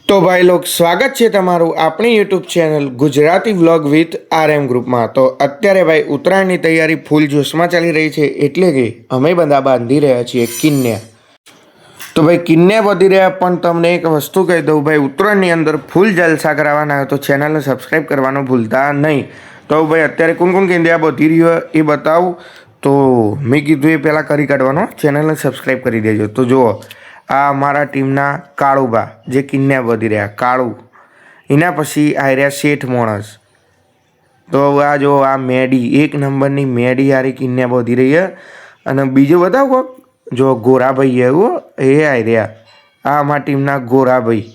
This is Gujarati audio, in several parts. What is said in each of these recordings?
તો ભાઈ લોગ સ્વાગત છે તમારું આપણી YouTube channel Gujarati vlog with RM ગ્રુપમાં। તો અત્યારે ભાઈ ઉત્તરાયણની તૈયારી ફૂલ જોશમાં ચાલી રહી છે, એટલે કે અમે બધા બાંધી રહ્યા છીએ કિન્યા। તો ભાઈ કિન્યા બાંધી રહ્યા, પણ તમને એક વસ્તુ કહી દઉં ભાઈ, ઉત્તરાયણની અંદર ફૂલ જલસા કરાવવાના હોય તો ચેનલને સબસ્ક્રાઈબ કરવાનું ભૂલતા નહીં। તો ભાઈ અત્યારે કોણ કોણ કિન્યા બાંધી રહ્યો એ બતાવું, તો મેં કીધું એ પહેલાં કરી કાઢવાનો, ચેનલને સબસ્ક્રાઈબ કરી દેજો। તો જુઓ, આ અમારા ટીમના કાળુબા જે કિન્યા બાંધી રહ્યા, કાળુ, એના પછી આ રહ્યા શેઠ માણસ। તો આ જો આ મેડી, એક નંબરની મેડી હારી કિન્યા બાંધી રહી છે। અને બીજું બતાવો કોક, જો ગોરાભાઈ એવું એ આવી રહ્યા, આ અમારા ટીમના ગોરાભાઈ।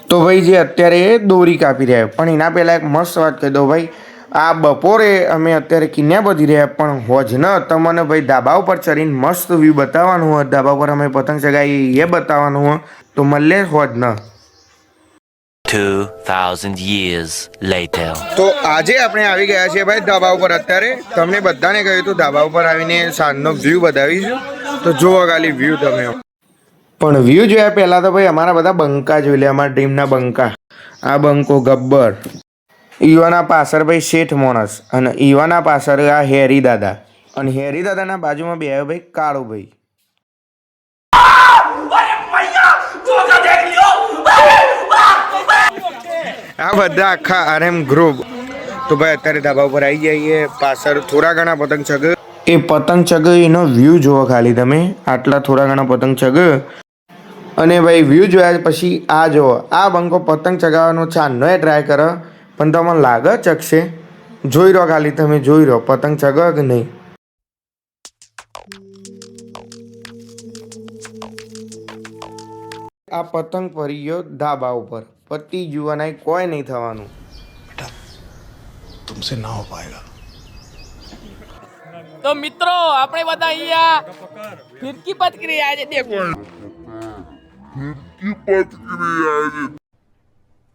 તો ભાઈ જે અત્યારે દોરી કાપી રહ્યા, પણ એના પહેલાં એક મસ્ત વાત કહી દઉં ભાઈ, આ બપોરે અમે અત્યારે કિન્યા બાંધી રહ્યા, પણ હોજને તમને ભાઈ ધાબા ઉપર ચડીને મસ્ત વ્યૂ બતાવવાનું હોય, ધાબા પર અમે પતંગ ચગાવી એ બતાવવાનું હોય, તો મળે હોજને 2000 years later। તો આજે આપણે આવી ગયા છીએ ભાઈ ધાબા ઉપર। અત્યારે તમને બધાને કહ્યું હતું ધાબા ઉપર આવીને સાંજનો વ્યૂ બતાવીશું, તો જુઓ ખાલી વ્યૂ તમે। પણ વ્યૂ જોયા પહેલાં તો ભાઈ અમારા બધા બંકા જોઈ લે, અમારા ટીમના બંકા। આ બંકો ગબ્બર, ઈવાના પાછળ ભાઈ શેઠ માણસ, અને ઈવાના પાછળ આ હેરી દાદા, અને હેરી દાદાના બાજુમાં બે ભાઈ કાળુભાઈ। આ બધા આખા RM ગ્રુપ। તો ભાઈ અત્યારે ધાબા ઉપર આવી જઈએ, પાછળ થોડા ઘણા પતંગ ચગ, એ પતંગ ચગ એનો વ્યૂ જુઓ ખાલી તમે, આટલા થોડા ઘણા પતંગ ચગ। અને ભાઈ વ્યૂ જોયા પછી આ જુઓ, આ બંકો પતંગ ચગાવવાનો ચાંદનો ટ્રાય કરો, પણ તમને લાગે ચકશે? જોઈ રહ્યો ખાલી તમે, જોઈ રહ્યો પતંગ ચગે કે નહીં। આ પતંગ ફરી ગયો ધાબા ઉપર, પતિ જુવાના કોઈ નહીં થવાનું। बेटा तुमसे ना हो पाएगा। तो मित्रों આપણે બધા અહીંયા ફિરકી પત કરી રહ્યા છે, देखो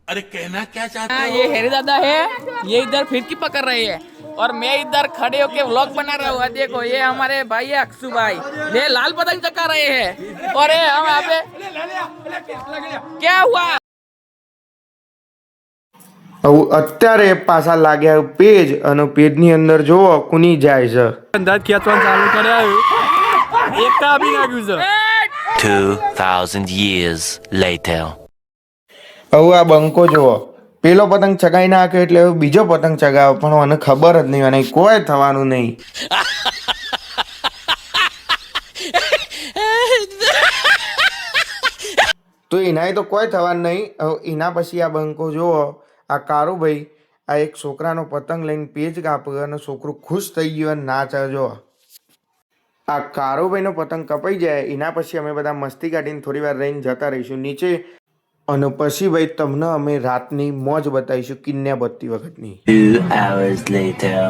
अरे कहना क्या चाहते हाँ, ये हेरी दादा है, ये इधर फिरकी पकड़ रहे हैं और मैं इधर खड़े होके व्लॉग बना रहा हूँ। देखो ये हमारे भाई है अक्षु भाई, ये लाल पतंग चका रहे हैं और ये हम यहाँ पे क्या हुआ। અત્યારે પાછા લાગ્યા પેજ, અને પેજની અંદર જોવો કુની જાય છે, અંદાજ ખેંચવાનું ચાલુ કર્યા, એકતા આપી નાખ્યું છે। 2000 years later। હવે આ બંકો જુઓ, પેલો પતંગ ચગાવી નાખ્યો એટલે હવે બીજો પતંગ ચગાવે, પણ મને ખબર જ નહીં, અને કોઈ થવાનું નહીં। તો એનાય તો કોઈ થવાનું નહીં। હવે એના પછી આ બંકો જુઓ, આ કારુભાઈ આ એક છોકરાનો પતંગ લઈને પેજ કાપે, અને છોકરું ખુશ થઈ ગયું અને નાચે। જો આ કારુભાઈનો પતંગ કપાઈ જાય, એના પછી અમે બધા મસ્તી કાઢીને થોડી વાર રહીને જતા રહીશું નીચે, અને પછી ભાઈ તમને અમે રાતની મોજ બતાવીશું કિન્યા બત્તી વખતની। 2 hours later।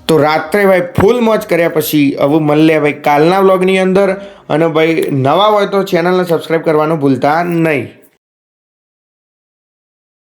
તો રાત્રે ભાઈ ફૂલ મોજ કર્યા પછી હવે મળે ભાઈ કાલના વ્લોગની અંદર। અને ભાઈ નવા હોય તો ચેનલને સબસ્ક્રાઈબ કરવાનું ભૂલતા નહીં।